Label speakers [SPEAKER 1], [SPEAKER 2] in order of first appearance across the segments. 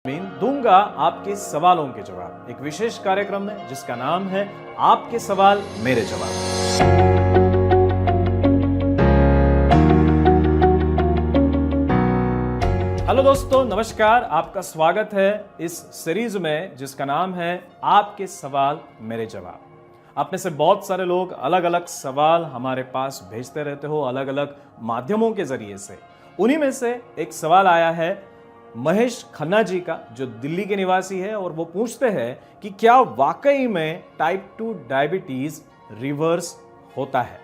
[SPEAKER 1] दूंगा आपके सवालों के जवाब एक विशेष कार्यक्रम में जिसका नाम है आपके सवाल मेरे जवाब। हेलो दोस्तों, नमस्कार। आपका स्वागत है इस सीरीज में जिसका नाम है आपके सवाल मेरे जवाब। आप में से बहुत सारे लोग अलग अलग सवाल हमारे पास भेजते रहते हो अलग अलग माध्यमों के जरिए से। उन्हीं में से एक सवाल आया है महेश खन्ना जी का, जो दिल्ली के निवासी है, और वो पूछते हैं कि क्या वाकई में टाइप 2 डायबिटीज रिवर्स होता है।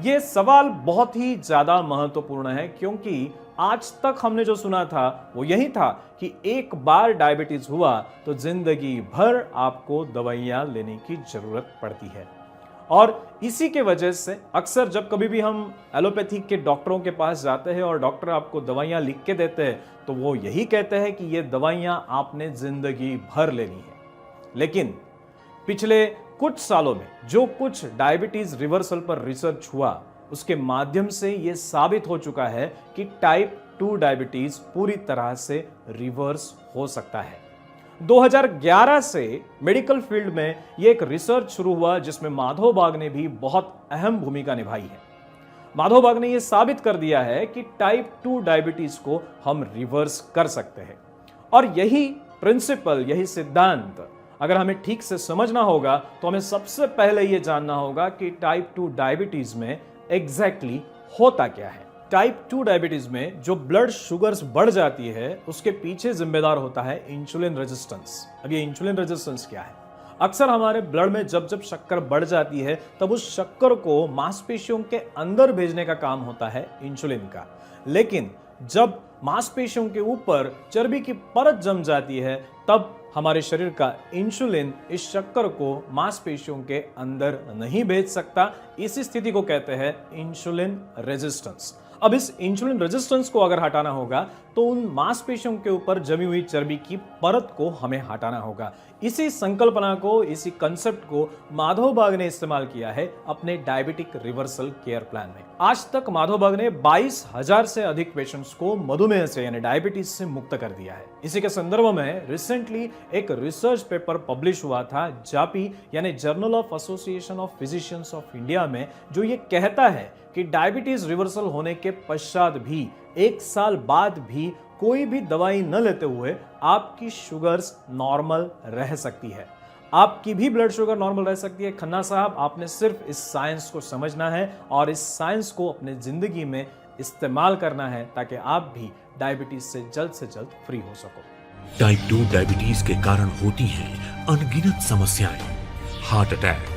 [SPEAKER 1] ये सवाल बहुत ही ज्यादा महत्वपूर्ण है क्योंकि आज तक हमने जो सुना था वो यही था कि एक बार डायबिटीज हुआ तो जिंदगी भर आपको दवाइयां लेने की जरूरत पड़ती है। और इसी के वजह से अक्सर जब कभी भी हम एलोपैथिक के डॉक्टरों के पास जाते हैं और डॉक्टर आपको दवाइयां लिख के देते हैं तो वो यही कहते हैं कि ये दवाइयां आपने जिंदगी भर लेनी है। लेकिन पिछले कुछ सालों में जो कुछ डायबिटीज रिवर्सल पर रिसर्च हुआ उसके माध्यम से ये साबित हो चुका है कि टाइप 2 डायबिटीज पूरी तरह से रिवर्स हो सकता है। 2011 से मेडिकल फील्ड में ये एक रिसर्च शुरू हुआ जिसमें माधोबाग ने भी बहुत अहम भूमिका निभाई है। माधोबाग ने यह साबित कर दिया है कि टाइप 2 डायबिटीज को हम रिवर्स कर सकते हैं। और यही प्रिंसिपल, यही सिद्धांत अगर हमें ठीक से समझना होगा तो हमें सबसे पहले यह जानना होगा कि टाइप 2 डायबिटीज में एग्जैक्टली होता क्या है। टाइप 2 डायबिटीज में जो ब्लड शुगर्स बढ़ जाती है उसके पीछे जिम्मेदार होता है इंसुलिन रेजिस्टेंस। अब ये इंसुलिन रेजिस्टेंस क्या है? अक्सर हमारे ब्लड में जब जब शक्कर बढ़ जाती है तब उस शक्कर को मांसपेशियों के अंदर भेजने का काम होता है इंसुलिन का। लेकिन जब मांसपेशियों के ऊपर चर्बी की परत जम जाती है तब हमारे शरीर का इंसुलिन इस शक्कर को मांसपेशियों के अंदर नहीं भेज सकता। इसी स्थिति को कहते हैं इंसुलिन रेजिस्टेंस। अब इस इंसुलिन रेजिस्टेंस को अगर हटाना होगा तो उन मांसपेशियों के ऊपर जमी हुई चर्बी की परत को हमें हटाना होगा। इसी संकल्पना को, इसी कंसेप्ट को माधोबाग ने इस्तेमाल किया है अपने डायबिटिक रिवर्सल केयर प्लान में। आज तक माधोबाग ने 22,000 से अधिक पेशेंट्स को मधुमेह से यानी डायबिटीज से मुक्त कर दिया है। इसी के संदर्भ में रिसेंटली एक रिसर्च पेपर पब्लिश हुआ था जापी यानी journal of association of physicians of India में, जो ये कहता है कि डायबिटीज रिवर्सल होने के पश्चात भी 1 साल बाद भी कोई भी दवाई न लेते हुए आपकी शुगर्स नॉर्मल रह सकती है। आपकी भी ब्लड शुगर नॉर्मल रह सकती है। खन्ना साहब, आपने सिर्फ इस साइंस को समझना है और इस साइंस को अपने जिंदगी में इस्तेमाल करना है ताकि आप भी डायबिटीज से जल्द फ्री हो सको।
[SPEAKER 2] टाइप 2 डायबिटीज के कारण होती हैं अनगिनत समस्याएं, heart attack,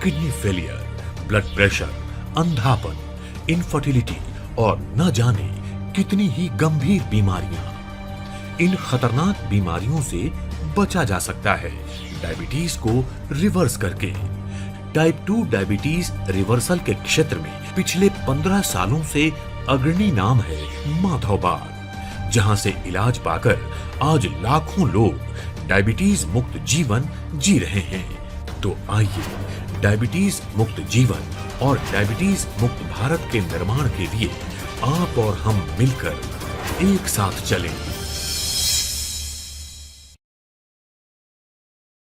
[SPEAKER 2] kidney failure, blood pressure, अंधापन, इनफर्टिलिटी और न जाने कितनी ही गंभीर बीमारियां। इन खतरनाक बीमारियों से बचा जा सकता है डायबिटीज को रिवर्स करके। टाइप 2 डायबिटीज रिवर्सल के क्षेत्र में पिछले 15 सालों से अग्रणी नाम है माधोबाग, जहां से इलाज पाकर आज लाखों लोग डायबिटीज मुक्त जीवन जी रहे हैं। तो आइए डायबिटीज मुक्त जीवन और डायबिटीज मुक्त भारत के निर्माण के लिए आप और हम मिलकर एक साथ चलें।